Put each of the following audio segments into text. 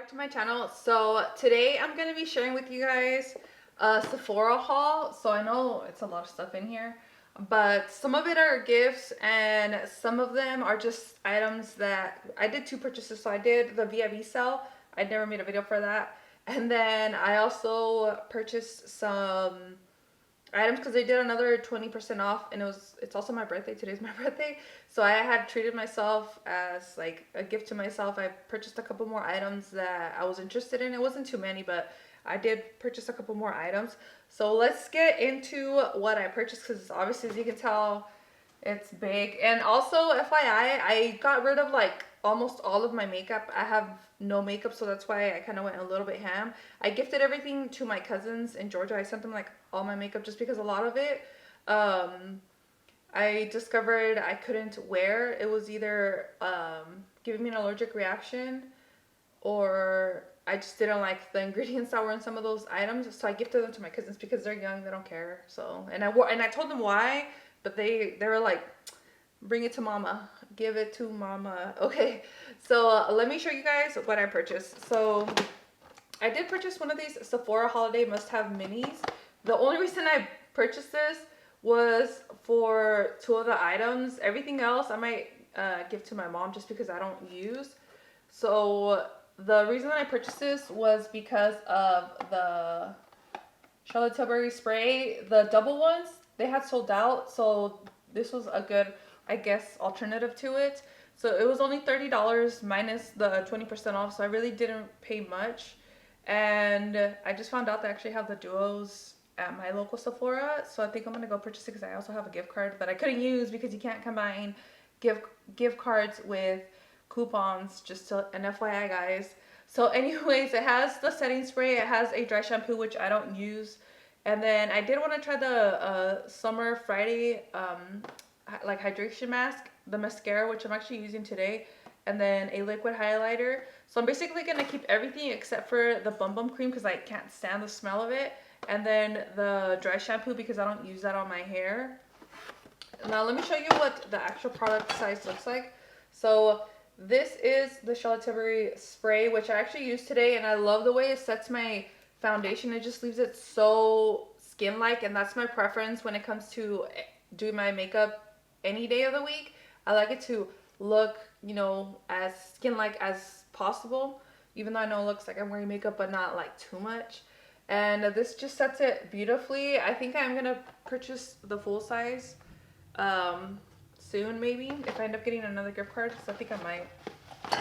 back to my channel. So today I'm going to be sharing with you guys a Sephora haul. So I know it's a lot of stuff in here, but some of it are gifts and some of them are just items that I did 2 purchases. So I did the VIB sale. I never made a video for that. And then I also purchased some items because they did another 20% off, and it's also my birthday. Today's my birthday, so I had treated myself as like a gift to myself. I purchased a couple more items that I was interested in. It wasn't too many, but I did purchase a couple more items. So let's get into what I purchased, because obviously, as you can tell, it's big. And also, FYI, I got rid of like almost all of my makeup. I have no makeup, so that's why I kind of went a little bit ham. I gifted everything to my cousins in Georgia. I sent them like all my makeup just because a lot of it I discovered I couldn't wear. It was either giving me an allergic reaction, or I just didn't like the ingredients that were in some of those items. So I gifted them to my cousins because they're young, they don't care. So and I told them why, but they were like, bring it to mama, give it to mama. Okay, so let me show you guys what I purchased. So I did purchase one of these Sephora holiday must-have minis. The only reason I purchased this was for 2 of the items. Everything else I might give to my mom just because I don't use. So the reason I purchased this was because of the Charlotte Tilbury spray. The double ones, they had sold out, so this was a good, I guess, alternative to it. So it was only $30 minus the 20% off, so I really didn't pay much. And I just found out they actually have the duos at my local Sephora, so I think I'm gonna go purchase it because I also have a gift card that I couldn't use because you can't combine gift cards with coupons. Just an FYI, guys. So anyways, it has the setting spray, it has a dry shampoo, which I don't use, and then I did want to try the Summer Friday like hydration mask, the mascara, which I'm actually using today, and then a liquid highlighter. So I'm basically gonna keep everything except for the Bum Bum cream because I can't stand the smell of it, and then the dry shampoo because I don't use that on my hair. Now let me show you what the actual product size looks like. So this is the Charlotte Tilbury spray, which I actually used today, and I love the way it sets my foundation. It just leaves it so skin-like, and that's my preference when it comes to doing my makeup any day of the week. I like it to look, you know, as skin-like as possible, even though I know it looks like I'm wearing makeup, but not like too much. And this just sets it beautifully. I think I'm gonna purchase the full size soon, maybe, if I end up getting another gift card, because I think I might.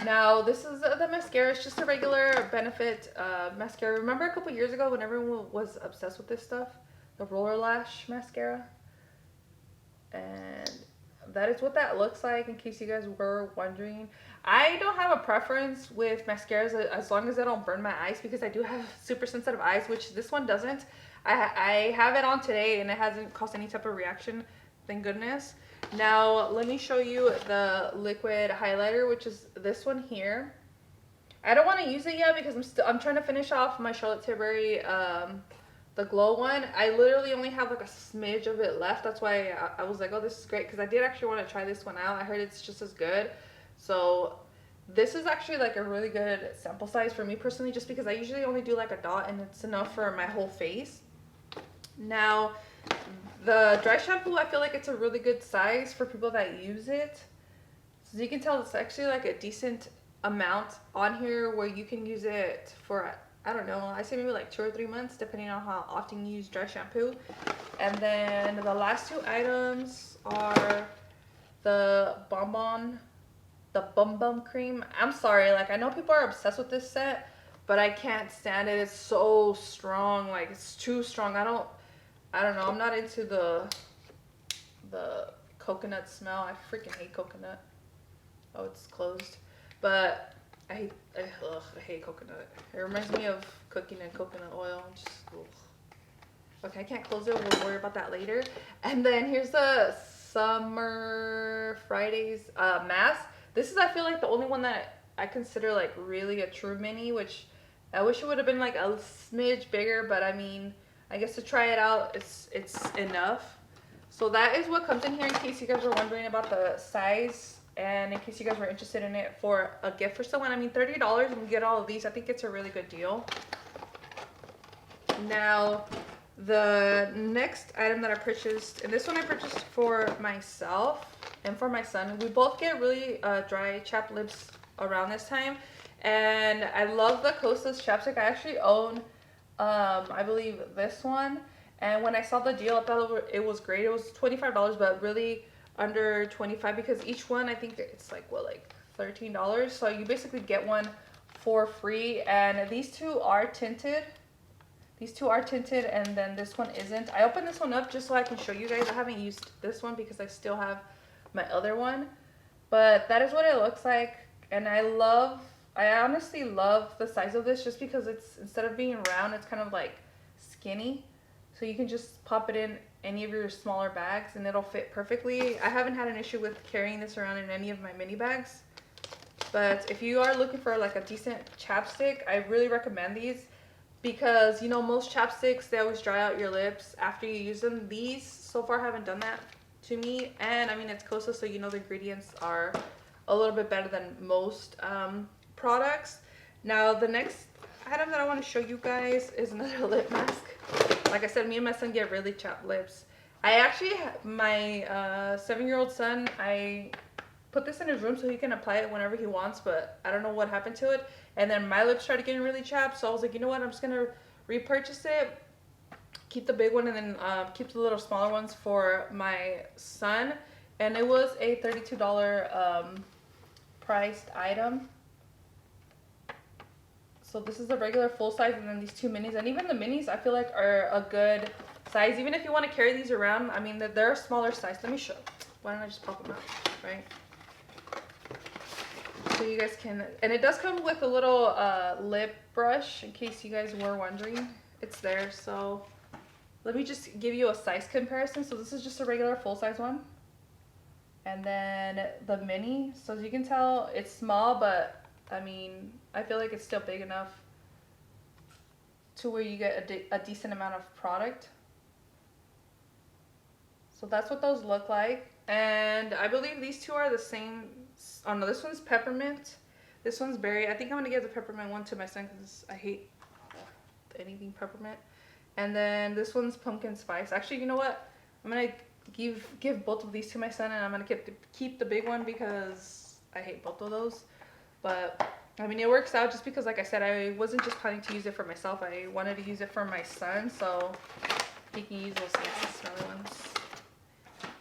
Now this is the mascara. It's just a regular Benefit mascara. Remember a couple years ago when everyone was obsessed with this stuff, the roller lash mascara? And that is what that looks like, in case you guys were wondering. I don't have a preference with mascaras as long as they don't burn my eyes, because I do have super sensitive eyes, which this one doesn't. I have it on today and it hasn't caused any type of reaction, thank goodness. Now let me show you the liquid highlighter, which is this one here. I don't want to use it yet because I'm trying to finish off my Charlotte Tilbury the glow one. I literally only have like a smidge of it left. That's why I was like, oh, this is great, because I did actually want to try this one out. I heard it's just as good. So this is actually like a really good sample size for me personally, just because I usually only do like a dot and it's enough for my whole face. Now the dry shampoo, I feel like it's a really good size for people that use it. So you can tell it's actually like a decent amount on here where you can use it for, I don't know, I say maybe like 2 or 3 months, depending on how often you use dry shampoo. And then the last 2 items are the Bum Bum cream. I'm sorry, like, I know people are obsessed with this set, but I can't stand it. It's so strong, like it's too strong. I don't know, I'm not into the coconut smell. I freaking hate coconut. Oh, it's closed. But I hate coconut. It reminds me of cooking in coconut oil. Just, okay, I can't close it. We'll worry about that later. And then here's the Summer Fridays mask. This is, I feel like, the only one that I consider like really a true mini, which I wish it would have been like a smidge bigger, but I mean, I guess to try it out, it's enough. So that is what comes in here, in case you guys were wondering about the size And in case you guys were interested in it for a gift for someone, I mean, $30 and you get all of these. I think it's a really good deal. Now, the next item that I purchased, and this one I purchased for myself and for my son. We both get really dry chapped lips around this time. And I love the Kosas chapstick. I actually own, I believe, this one. And when I saw the deal, I thought it was great. It was $25, but really under 25 because each one, I think it's like, what, like $13. So you basically get one for free. And these two are tinted. These two are tinted, and then this one isn't. I opened this one up just so I can show you guys. I haven't used this one because I still have my other one. But that is what it looks like. And I honestly love the size of this just because it's, instead of being round, it's kind of like skinny. So you can just pop it in any of your smaller bags and it'll fit perfectly. I haven't had an issue with carrying this around in any of my mini bags. But if you are looking for like a decent chapstick, I really recommend these. Because, you know, most chapsticks, they always dry out your lips after you use them. These, so far, haven't done that to me. And, I mean, it's Kosa, so you know the ingredients are a little bit better than most products. Now, the next item that I want to show you guys is another lip mask. Like I said, me and my son get really chapped lips. I actually, my 7-year-old son, I put this in his room so he can apply it whenever he wants, but I don't know what happened to it. And then my lips started getting really chapped, so I was like, you know what, I'm just gonna repurchase it, keep the big one, and then keep the little smaller ones for my son. And it was a $32 priced item. So this is the regular full size, and then these two minis. And even the minis, I feel like, are a good size. Even if you want to carry these around, I mean, they're a smaller size. Let me show. Why don't I just pop them out, right? So you guys can, and it does come with a little lip brush in case you guys were wondering. It's there. So let me just give you a size comparison. So this is just a regular full-size one, and then the mini. So as you can tell, it's small, but I mean, I feel like it's still big enough to where you get a decent amount of product. So that's what those look like. And I believe these two are the same. Oh no, this one's peppermint. This one's berry. I think I'm gonna give the peppermint one to my son because I hate anything peppermint. And then this one's pumpkin spice. Actually, you know what? I'm gonna give both of these to my son, and I'm gonna keep the big one because I hate both of those. But I mean, it works out just because, like I said, I wasn't just planning to use it for myself. I wanted to use it for my son, so he can use those nice smelly ones.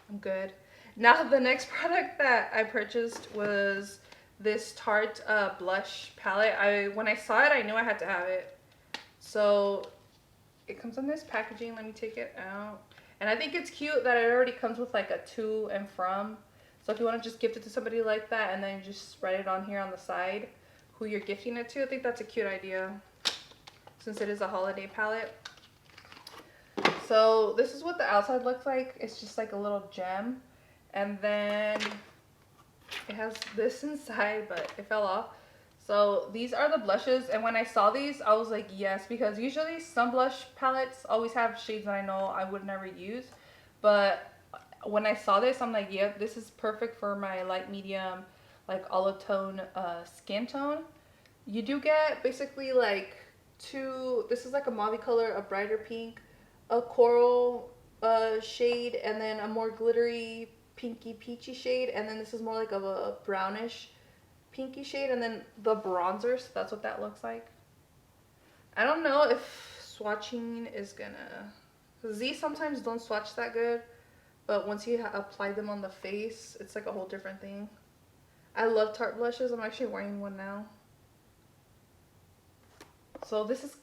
I'm good. Now, the next product that I purchased was this Tarte blush palette. When I saw it, I knew I had to have it. So it comes in this packaging. Let me take it out. And I think it's cute that it already comes with like a to and from. So if you want to just gift it to somebody like that and then just write it on here on the side who you're gifting it to, I think that's a cute idea since it is a holiday palette. So this is what the outside looks like. It's just like a little gem. And then it has this inside, but it fell off. So these are the blushes. And when I saw these, I was like, yes, because usually some blush palettes always have shades that I know I would never use. But when I saw this, I'm like, yeah, this is perfect for my light medium, like olive tone skin tone. You do get basically like this is like a mauve color, a brighter pink, a coral shade, and then a more glittery pinky peachy shade, and then this is more like of a brownish pinky shade, and then the bronzer, so that's what that looks like. I don't know if swatching is gonna, because these sometimes don't swatch that good, but once you apply them on the face, it's like a whole different thing. I love Tarte blushes. I'm actually wearing one now. So this is,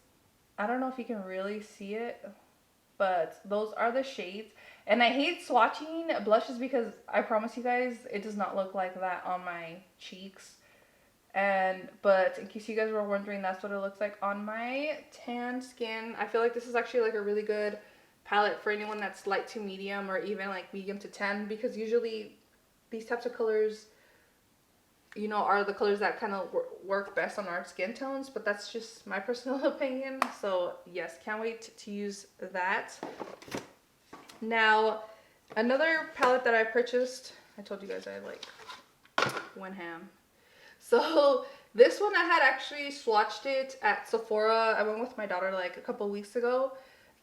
I don't know if you can really see it, but those are the shades. And I hate swatching blushes because I promise you guys, it does not look like that on my cheeks. But in case you guys were wondering, that's what it looks like on my tan skin. I feel like this is actually like a really good palette for anyone that's light to medium or even like medium to tan, because usually these types of colors, you know, are the colors that kind of work best on our skin tones, but that's just my personal opinion. So yes, can't wait to use that. Now, another palette that I purchased, I told you guys I like One ham. So this one I had actually swatched it at Sephora. I went with my daughter like a couple weeks ago,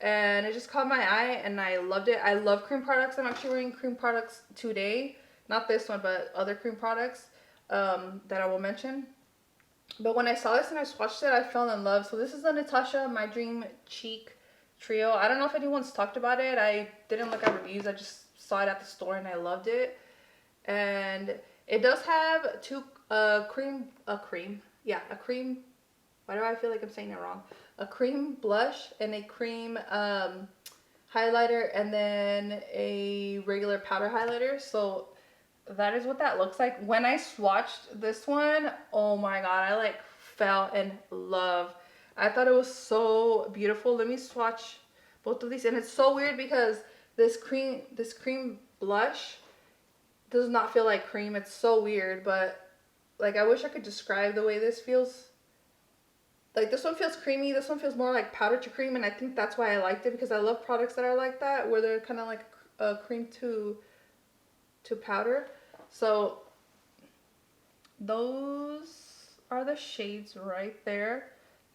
and it just caught my eye and I loved it. I love cream products. I'm actually wearing cream products today. Not this one, but other cream products that I will mention. But when I saw this and I swatched it, I fell in love. So this is the Natasha My Dream Cheek Trio. I don't know if anyone's talked about it. I didn't look at reviews. I just saw it at the store and I loved it. And it does have two a cream. Why do I feel like I'm saying it wrong? A cream blush and a cream highlighter, and then a regular powder highlighter. So that is what that looks like. When I swatched this one, oh my god, I like fell in love. I thought it was so beautiful. Let me swatch both of these, and it's so weird because this cream blush does not feel like cream. It's so weird, but like I wish I could describe the way this feels. Like this one feels creamy, this one feels more like powder to cream, and I think that's why I liked it, because I love products that are like that, where they're kind of like a cream to powder. So those are the shades right there.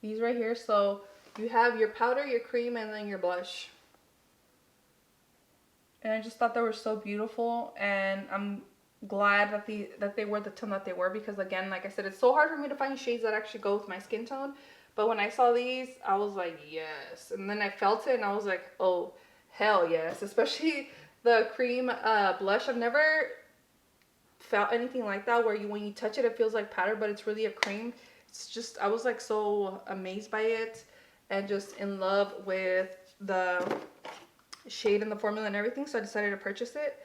These right here. So you have your powder, your cream, and then your blush. And I just thought they were so beautiful, and I'm glad that they were the tone that they were, because again, like I said, it's so hard for me to find shades that actually go with my skin tone. But when I saw these, I was like, yes. And then I felt it and I was like, oh, hell yes. Especially the cream blush. I've never felt anything like that, where when you touch it, it feels like powder, but it's really a cream. It's just, I was like so amazed by it and just in love with the shade and the formula and everything, so I decided to purchase it.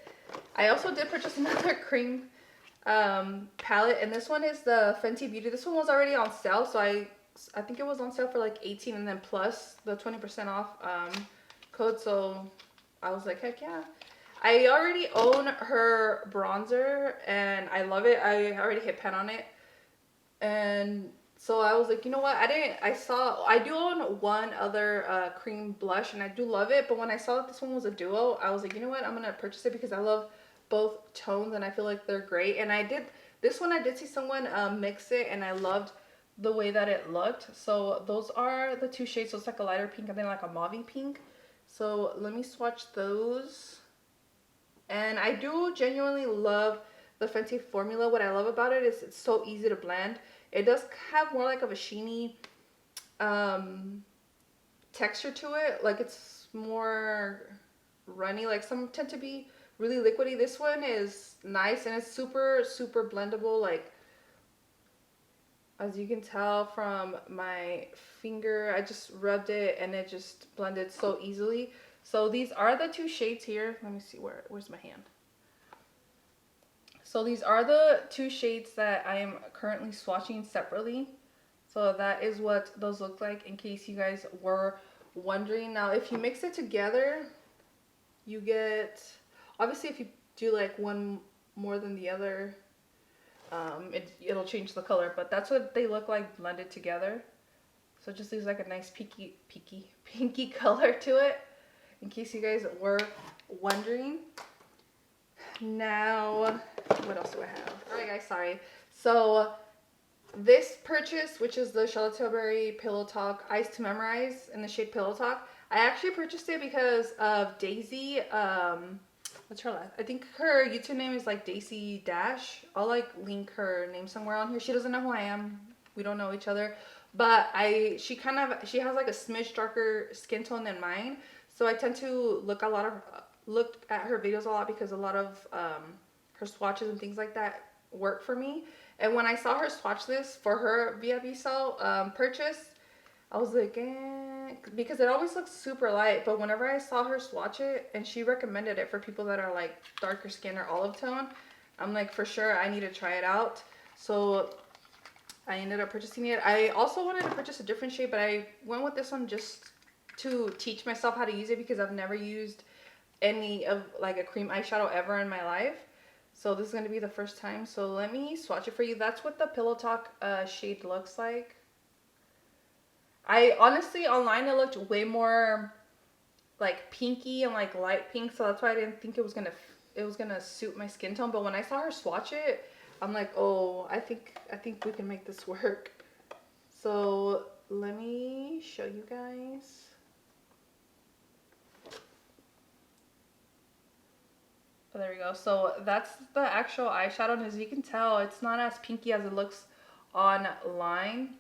I also did purchase another cream palette, and this one is the Fenty Beauty. This one was already on sale, so I think it was on sale for like 18 and then plus the 20% off code, so I was like, heck yeah. I already own her bronzer and I love it. I already hit pan on it, and so I was like, you know what, I do own one other cream blush and I do love it, but when I saw that this one was a duo, I was like, you know what, I'm gonna purchase it because I love both tones and I feel like they're great. And this one I did see someone mix it and I loved the way that it looked. So those are the two shades. So it's like a lighter pink and then like a mauve pink. So let me swatch those. And I do genuinely love the Fenty formula. What I love about it is it's so easy to blend. It does have more like of a sheeny texture to it. Like it's more runny. Like some tend to be really liquidy. This one is nice and it's super, super blendable. Like, as you can tell from my finger, I just rubbed it and it just blended so easily. So these are the two shades here. Let me see, where's my hand? So these are the two shades that I am currently swatching separately. So that is what those look like, in case you guys were wondering. Now, if you mix it together, you get, obviously if you do like one more than the other, it'll change the color, but that's what they look like blended together. So it just leaves like a nice pinky color to it, in case you guys were wondering. Now, what else do I have? Alright guys, sorry. So this purchase, which is the Charlotte Tilbury Pillow Talk Ice to Memorize in the shade Pillow Talk, I actually purchased it because of Daisy. What's her last? I think her YouTube name is like Daisy Dash. I'll like link her name somewhere on here. She doesn't know who I am. We don't know each other. But she has like a smidge darker skin tone than mine. So I tend to look at her videos a lot, because a lot of her swatches and things like that work for me. And when I saw her swatch this for her VIP sale purchase, I was like, because it always looks super light, but whenever I saw her swatch it, and she recommended it for people that are like darker skin or olive tone, I'm like, for sure, I need to try it out. So I ended up purchasing it. I also wanted to purchase a different shade, but I went with this one just to teach myself how to use it, because I've never used any of like a cream eyeshadow ever in my life. So this is going to be the first time. So let me swatch it for you. That's what the Pillow Talk shade looks like. I honestly, online it looked way more like pinky and like light pink, so that's why I didn't think it was gonna suit my skin tone. But when I saw her swatch it, I'm like, oh, I think we can make this work. So let me show you guys. Oh, there we go. So that's the actual eyeshadow, and as you can tell, it's not as pinky as it looks online.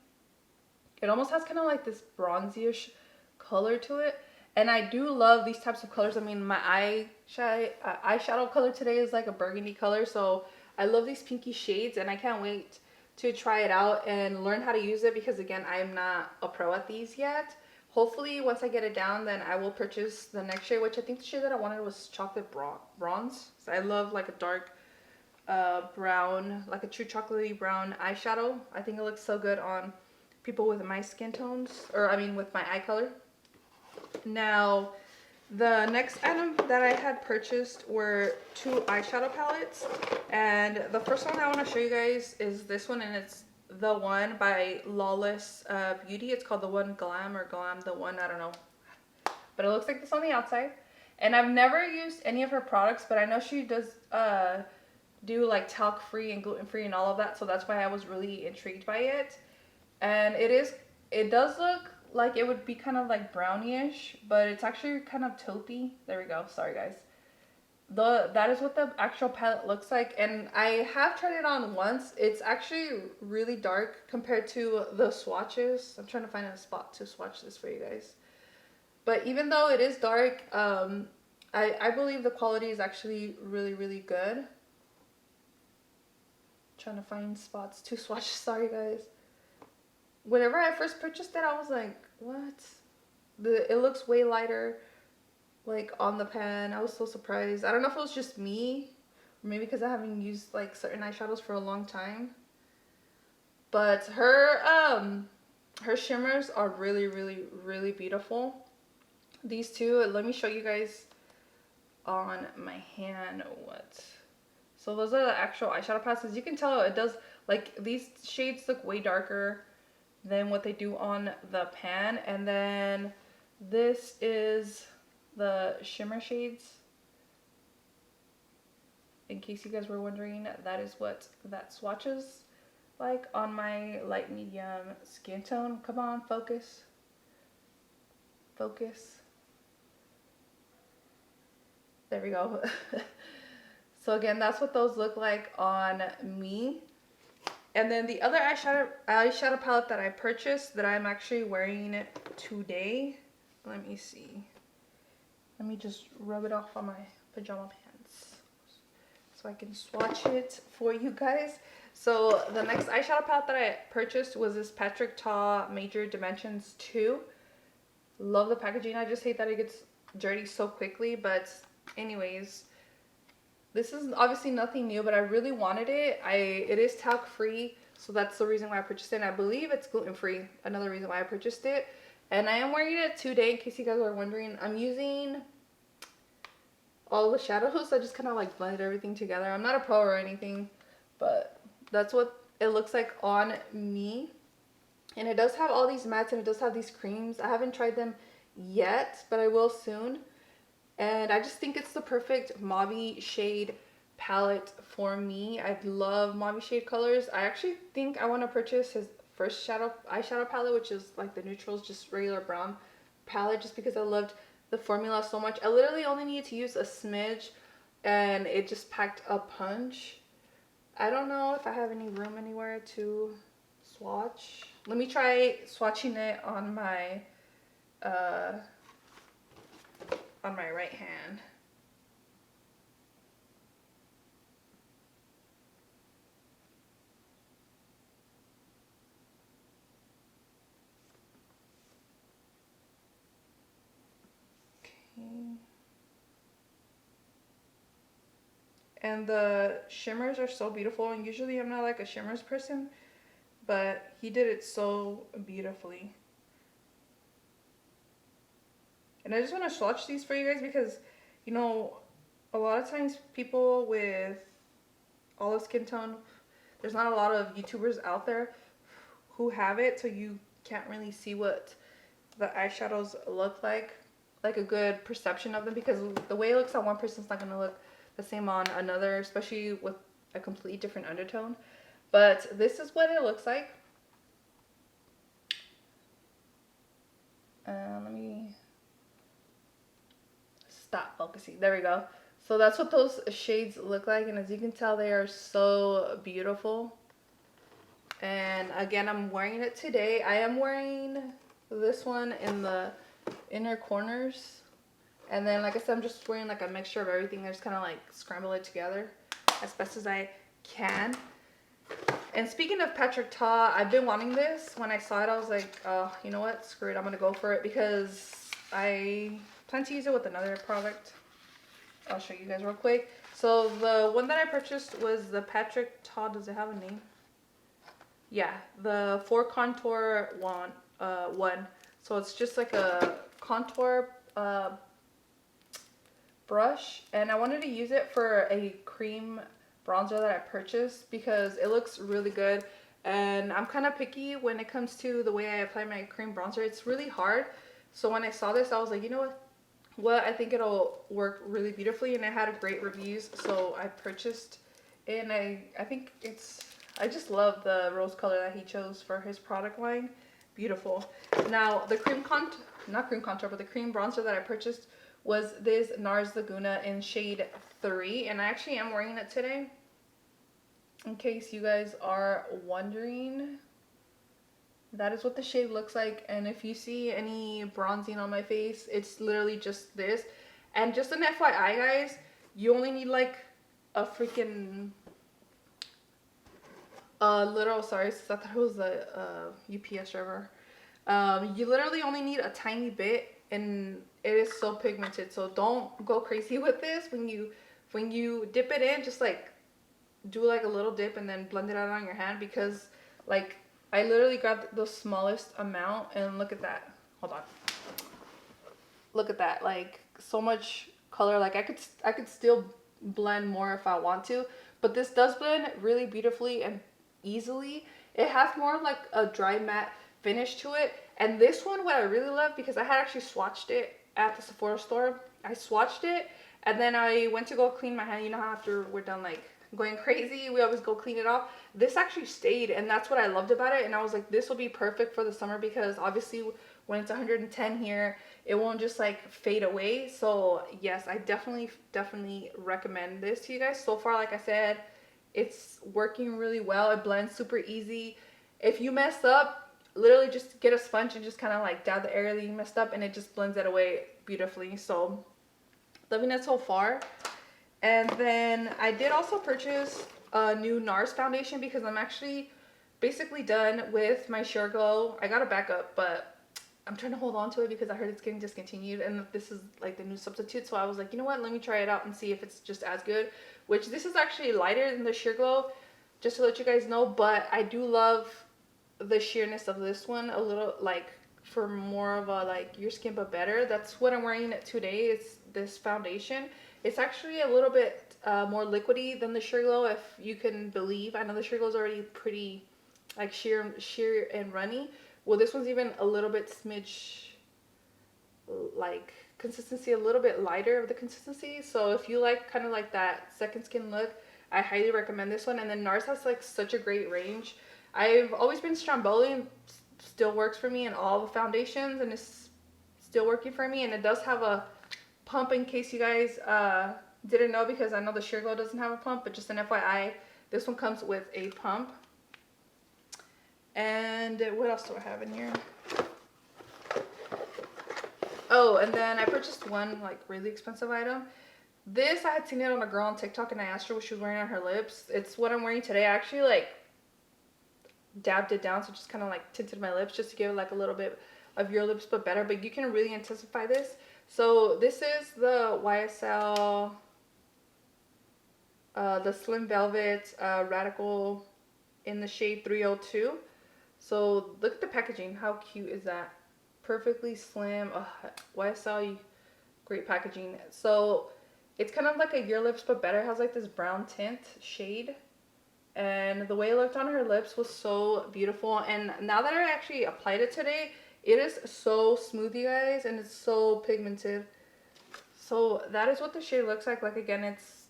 It almost has kind of like this bronzyish color to it. And I do love these types of colors. I mean, my eyeshadow color today is like a burgundy color. So I love these pinky shades, and I can't wait to try it out and learn how to use it because, again, I'm not a pro at these yet. Hopefully, once I get it down, then I will purchase the next shade, which I think the shade that I wanted was chocolate bronze. So I love like a dark brown, like a true chocolatey brown eyeshadow. I think it looks so good on people with my skin tones, or I mean with my eye color. Now, the next item that I had purchased were 2 eyeshadow palettes, and the first one I want to show you guys is this one, and it's the One by Lawless Beauty. It's called the One Glam, or Glam the One, I don't know, but it looks like this on the outside. And I've never used any of her products, but I know she does do like talc free and gluten free and all of that, so that's why I was really intrigued by it. And it does look like it would be kind of like brownish, but it's actually kind of taupey. There we go. Sorry guys. That is what the actual palette looks like, and I have tried it on once. It's actually really dark compared to the swatches. I'm trying to find a spot to swatch this for you guys. But even though it is dark, I believe the quality is actually really, really good. Trying to find spots to swatch. Sorry guys. Whenever I first purchased it, I was like, what? It looks way lighter, like, on the pan. I was so surprised. I don't know if it was just me, or maybe because I haven't used, like, certain eyeshadows for a long time. But her shimmers are really, really, really beautiful. These two, let me show you guys on my hand what. So those are the actual eyeshadow palettes. As you can tell, it does, like, these shades look way darker than what they do on the pan. And then this is the shimmer shades. In case you guys were wondering, that is what that swatches like on my light medium skin tone. Come on, focus. Focus. There we go. So again, that's what those look like on me. And then the other eyeshadow palette that I purchased that I'm actually wearing today. Let me see. Let me just rub it off on my pajama pants so I can swatch it for you guys. So the next eyeshadow palette that I purchased was this Patrick Ta Major Dimensions 2. Love the packaging. I just hate that it gets dirty so quickly. But anyways, this is obviously nothing new, but I really wanted it. It is talc free, so that's the reason why I purchased it. And I believe it's gluten free. Another reason why I purchased it. And I am wearing it today, in case you guys are wondering. I'm using all the shadows. I just kind of like blended everything together. I'm not a pro or anything, but that's what it looks like on me. And it does have all these mattes, and it does have these creams. I haven't tried them yet, but I will soon. And I just think it's the perfect mauve shade palette for me. I love mauve shade colors. I actually think I want to purchase his first eyeshadow palette, which is like the neutrals, just regular brown palette, just because I loved the formula so much. I literally only needed to use a smidge, and it just packed a punch. I don't know if I have any room anywhere to swatch. Let me try swatching it on my right hand. Okay. And the shimmers are so beautiful, and usually I'm not like a shimmers person, but he did it so beautifully. And I just want to swatch these for you guys because, you know, a lot of times people with olive skin tone, there's not a lot of YouTubers out there who have it, so you can't really see what the eyeshadows look like a good perception of them, because the way it looks on one person is not going to look the same on another, especially with a completely different undertone. But this is what it looks like. Let me stop focusing. There we go. So that's what those shades look like, and as you can tell, they are so beautiful. And again, I'm wearing it today. I am wearing this one in the inner corners, and then like I said, I'm just wearing like a mixture of everything. I just kind of like scramble it together as best as I can. And speaking of Patrick Ta, I've been wanting this. When I saw it, I was like, oh, you know what, screw it, I'm gonna go for it, because I plan to use it with another product. I'll show you guys real quick. So the one that I purchased was the Patrick Ta, does it have a name? Yeah, the 4 contour one. So it's just like a contour brush, and I wanted to use it for a cream bronzer that I purchased because it looks really good. And I'm kind of picky when it comes to the way I apply my cream bronzer. It's really hard. So when I saw this, I was like, you know what, I think it'll work really beautifully, and it had great reviews, so I purchased it. And I think I just love the rose color that he chose for his product line. Beautiful. Now the not cream contour, but the cream bronzer that I purchased was this NARS Laguna in shade 3, and I actually am wearing it today, in case you guys are wondering. That is what the shade looks like, and if you see any bronzing on my face, it's literally just this. And just an FYI, guys, you only need like a freaking little, sorry, I thought it was a UPS driver. You literally only need a tiny bit, and it is so pigmented, so don't go crazy with this. When you dip it in, just like do like a little dip and then blend it out on your hand, because like I literally grabbed the smallest amount, and look at that. Hold on. Look at that. Like, so much color. Like I could still blend more if I want to, but this does blend really beautifully and easily. It has more of like a dry matte finish to it. And this one, what I really love, because I had actually swatched it at the Sephora store. I swatched it, and then I went to go clean my hand. You know how after we're done like going crazy, we always go clean it off. This actually stayed, and that's what I loved about it. And I was like, this will be perfect for the summer, because obviously when it's 110 here, it won't just like fade away. So yes, I definitely recommend this to you guys. So far, like I said, it's working really well. It blends super easy. If you mess up, literally just get a sponge and just kind of like dab the area that you messed up, and it just blends it away beautifully. So loving it so far. And then I did also purchase a new NARS foundation, because I'm actually basically done with my Sheer Glow. I got a backup, but I'm trying to hold on to it because I heard it's getting discontinued, and this is like the new substitute. So I was like, you know what, let me try it out and see if it's just as good, which this is actually lighter than the Sheer Glow, just to let you guys know. But I do love the sheerness of this one a little, like for more of a like your skin but better. That's what I'm wearing today. It's this foundation. It's actually a little bit more liquidy than the Sheer Glow, if you can believe. I know the Sheer Glow is already pretty like sheer and runny. Well, this one's even a little bit smidge like consistency, a little bit lighter of the consistency. So if you like kind of like that second skin look, I highly recommend this one. And then NARS has like such a great range. I've always been Stromboli, still works for me in all the foundations, and it's still working for me. And it does have a pump, in case you guys didn't know, because I know the Sheer Glow doesn't have a pump, but just an FYI, this one comes with a pump. And what else do I have in here? Oh, and then I purchased one like really expensive item. This, I had seen it on a girl on TikTok, and I asked her what she was wearing on her lips. It's what I'm wearing today. I actually like dabbed it down, so just kind of like tinted my lips just to give it like a little bit of your lips but better, but you can really intensify this. So this is the YSL the Slim Velvet Radical in the shade 302. So look at the packaging. How cute is that? Perfectly slim. YSL, great packaging. So it's kind of like a Your Lips but better. It has like this brown tint shade. And the way it looked on her lips was so beautiful. And now that I actually applied it today, it is so smooth, you guys. And it's so pigmented. So that is what the shade looks like. Like, again, it's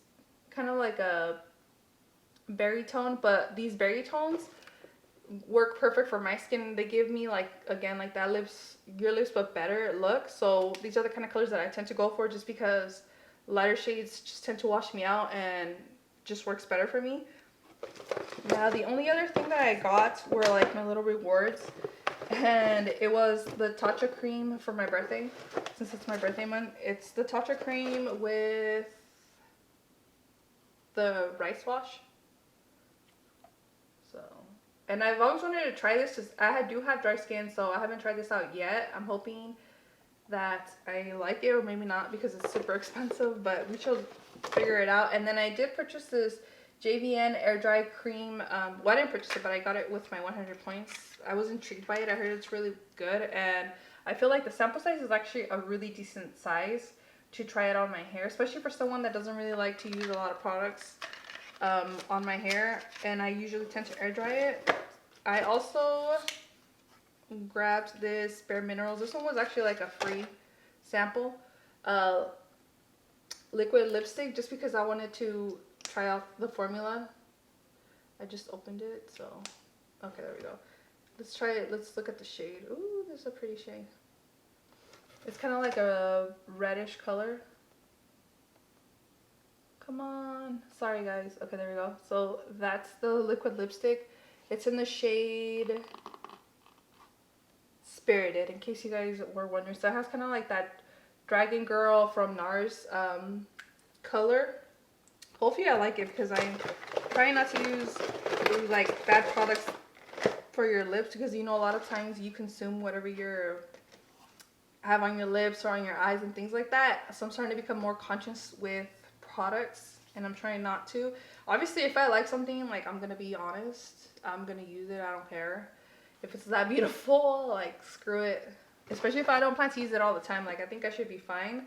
kind of like a berry tone, but these berry tones work perfect for my skin. They give me like, again, like that lips, your lips but better look. So these are the kind of colors that I tend to go for, just because lighter shades just tend to wash me out and just works better for me. Now the only other thing that I got were like my little rewards, and it was the Tatcha cream for my birthday. Since it's my birthday month, it's the Tatcha cream with the rice wash. So, and I've always wanted to try this because I do have dry skin, so I haven't tried this out yet. I'm hoping that I like it, or maybe not because it's super expensive, but we shall figure it out. And then I did purchase this JVN air dry cream. Well, I didn't purchase it, but I got it with my 100 points. I was intrigued by it. I heard it's really good, and I feel like the sample size is actually a really decent size to try it on my hair, especially for someone that doesn't really like to use a lot of products on my hair, and I usually tend to air dry it. I also grabbed this Bare Minerals. This one was actually like a free sample liquid lipstick, just because I wanted to try out the formula. I just opened it, so okay, there we go. Let's try it. Let's look at the shade. Ooh, this is a pretty shade. It's kind of like a reddish color. Come on. Sorry, guys. Okay, there we go. So that's the liquid lipstick. It's in the shade Spirited, in case you guys were wondering. So it has kind of like that Dragon Girl from NARS color. Hopefully I like it, because I'm trying not to use like bad products for your lips, because you know a lot of times you consume whatever you have on your lips or on your eyes and things like that. So I'm starting to become more conscious with products, and I'm trying not to. Obviously, if I like something, like, I'm gonna be honest, I'm gonna use it. I don't care if it's that beautiful, like, screw it. Especially if I don't plan to use it all the time, like, I think I should be fine.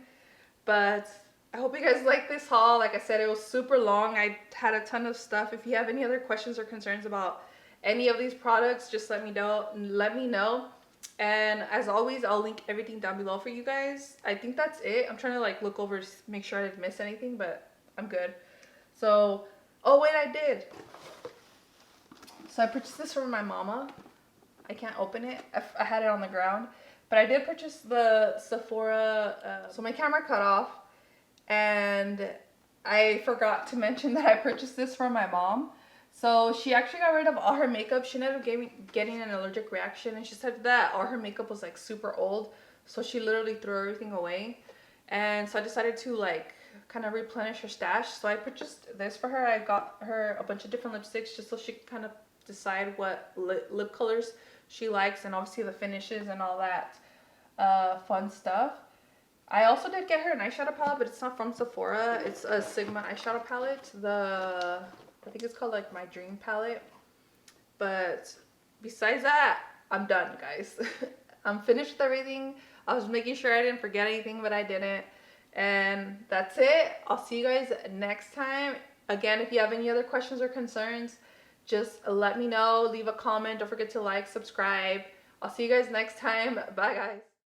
But I hope you guys like this haul. Like I said, it was super long. I had a ton of stuff. If you have any other questions or concerns about any of these products, just let me know. And as always, I'll link everything down below for you guys. I think that's it. I'm trying to like look over, make sure I didn't miss anything, but I'm good. So, oh wait, I did. So I purchased this from my mama. I can't open it. I had it on the ground. But I did purchase the Sephora. So my camera cut off, and I forgot to mention that I purchased this from my mom. So she actually got rid of all her makeup. She ended up getting an allergic reaction, and she said that all her makeup was like super old. So she literally threw everything away. And so I decided to like kind of replenish her stash. So I purchased this for her. I got her a bunch of different lipsticks just so she could kind of decide what lip colors she likes, and obviously the finishes and all that fun stuff. I also did get her an eyeshadow palette, but it's not from Sephora. It's a Sigma eyeshadow palette. I think it's called like my dream palette. But besides that, I'm done, guys. I'm finished with everything. I was making sure I didn't forget anything, but I didn't. And that's it. I'll see you guys next time. Again, if you have any other questions or concerns, just let me know. Leave a comment. Don't forget to like, subscribe. I'll see you guys next time. Bye, guys.